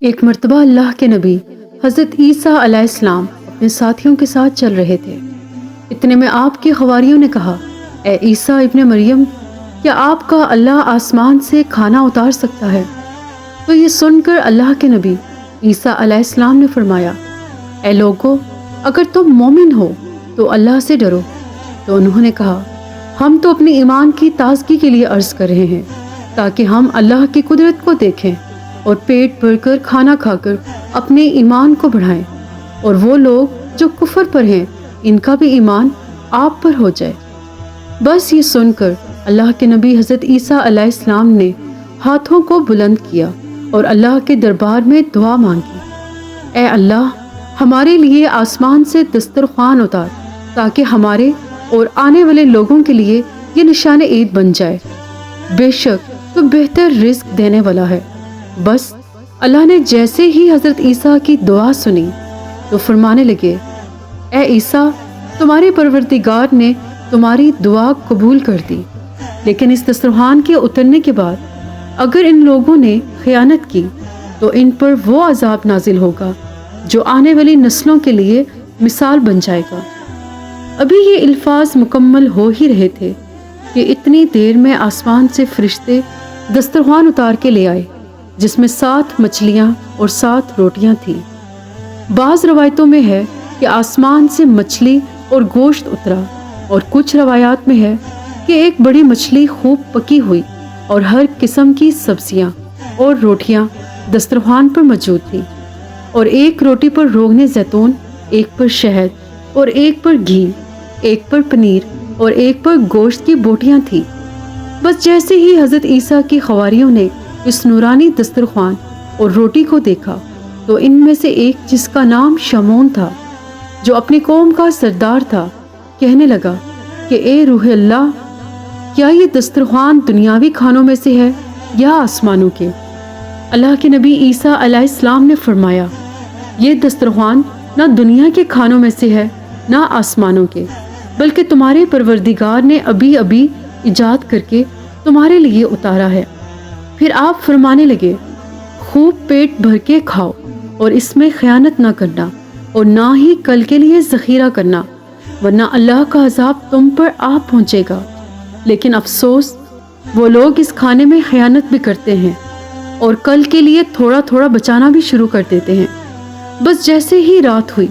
ایک مرتبہ اللہ کے نبی حضرت عیسیٰ علیہ السلام اپنے ساتھیوں کے ساتھ چل رہے تھے۔ اتنے میں آپ کے حواریوں نے کہا، اے عیسیٰ ابن مریم، کیا آپ کا اللہ آسمان سے کھانا اتار سکتا ہے؟ تو یہ سن کر اللہ کے نبی عیسیٰ علیہ السلام نے فرمایا، اے لوگو، اگر تم مومن ہو تو اللہ سے ڈرو۔ تو انہوں نے کہا، ہم تو اپنے ایمان کی تازگی کے لیے عرض کر رہے ہیں تاکہ ہم اللہ کی قدرت کو دیکھیں اور پیٹ بھر کر کھانا کھا کر اپنے ایمان کو بڑھائیں، اور وہ لوگ جو کفر پر ہیں ان کا بھی ایمان آپ پر ہو جائے۔ بس یہ سن کر اللہ کے نبی حضرت عیسیٰ علیہ السلام نے ہاتھوں کو بلند کیا اور اللہ کے دربار میں دعا مانگی، اے اللہ، ہمارے لیے آسمان سے دسترخوان اتار تاکہ ہمارے اور آنے والے لوگوں کے لیے یہ نشان عید بن جائے۔ بے شک تو بہتر رزق دینے والا ہے۔ بس اللہ نے جیسے ہی حضرت عیسیٰ کی دعا سنی تو فرمانے لگے، اے عیسیٰ، تمہارے پروردگار نے تمہاری دعا قبول کر دی، لیکن اس دسترخوان کے اترنے کے بعد اگر ان لوگوں نے خیانت کی تو ان پر وہ عذاب نازل ہوگا جو آنے والی نسلوں کے لیے مثال بن جائے گا۔ ابھی یہ الفاظ مکمل ہو ہی رہے تھے کہ اتنی دیر میں آسمان سے فرشتے دسترخوان اتار کے لے آئے، جس میں 7 مچھلیاں اور 7 روٹیاں تھیں۔ بعض روایتوں میں ہے کہ آسمان سے مچھلی اور گوشت اترا، اور کچھ روایات میں ہے کہ ایک بڑی مچھلی خوب پکی ہوئی اور ہر قسم کی سبزیاں اور روٹیاں دسترخوان پر موجود تھیں، اور ایک روٹی پر روغن زیتون، ایک پر شہد اور ایک پر گھی، ایک پر پنیر اور ایک پر گوشت کی بوٹیاں تھیں۔ بس جیسے ہی حضرت عیسیٰ کی حواریوں نے اس نورانی دسترخوان اور روٹی کو دیکھا تو ان میں سے ایک، جس کا نام شمعون تھا، جو اپنی قوم کا سردار تھا، کہنے لگا کہ اے روح اللہ، کیا یہ دسترخوان دنیاوی کھانوں میں سے ہے یا آسمانوں کے؟ اللہ کے نبی عیسیٰ علیہ السلام نے فرمایا، یہ دسترخوان نہ دنیا کے کھانوں میں سے ہے نہ آسمانوں کے، بلکہ تمہارے پروردگار نے ابھی ابھی ایجاد کر کے تمہارے لیے اتارا ہے۔ پھر آپ فرمانے لگے، خوب پیٹ بھر کے کھاؤ اور اس میں خیانت نہ کرنا اور نہ ہی کل کے لیے ذخیرہ کرنا، ورنہ اللہ کا عذاب تم پر آ پہنچے گا۔ لیکن افسوس، وہ لوگ اس کھانے میں خیانت بھی کرتے ہیں اور کل کے لیے تھوڑا تھوڑا بچانا بھی شروع کر دیتے ہیں۔ بس جیسے ہی رات ہوئی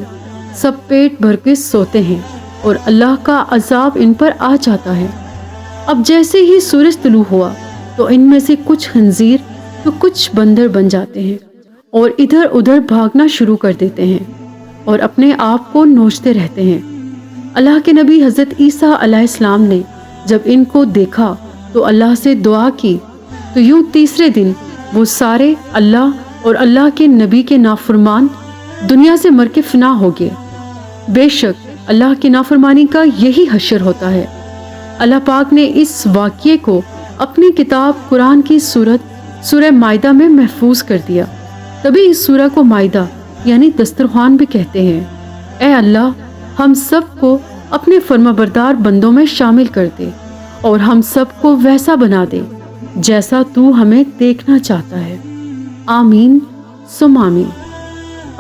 سب پیٹ بھر کے سوتے ہیں اور اللہ کا عذاب ان پر آ جاتا ہے۔ اب جیسے ہی سورج طلوع ہوا تو ان میں سے کچھ خنزیر تو کچھ بندر بن جاتے ہیں اور ادھر ادھر بھاگنا شروع کر دیتے ہیں اور اپنے آپ کو نوچتے رہتے ہیں۔ اللہ کے نبی حضرت عیسیٰ علیہ السلام نے جب ان کو دیکھا تو اللہ سے دعا کی، تو یوں تیسرے دن وہ سارے اللہ اور اللہ کے نبی کے نافرمان دنیا سے مر کے فنا ہو گئے۔ بے شک اللہ کی نافرمانی کا یہی حشر ہوتا ہے۔ اللہ پاک نے اس واقعے کو اپنی کتاب قرآن کی سورہ مائدہ میں محفوظ کر دیا، تبھی اس سورہ کو مائدہ یعنی دسترخوان بھی کہتے ہیں۔ اے اللہ، ہم سب کو اپنے فرمانبردار بندوں میں شامل کر دے اور ہم سب کو ویسا بنا دے جیسا تو ہمیں دیکھنا چاہتا ہے۔ آمین ثم آمین۔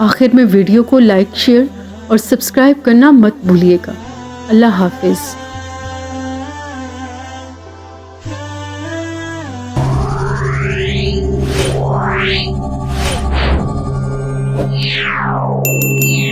آخر میں ویڈیو کو لائک، شیئر اور سبسکرائب کرنا مت بھولیے گا۔ اللہ حافظ۔ Yeah.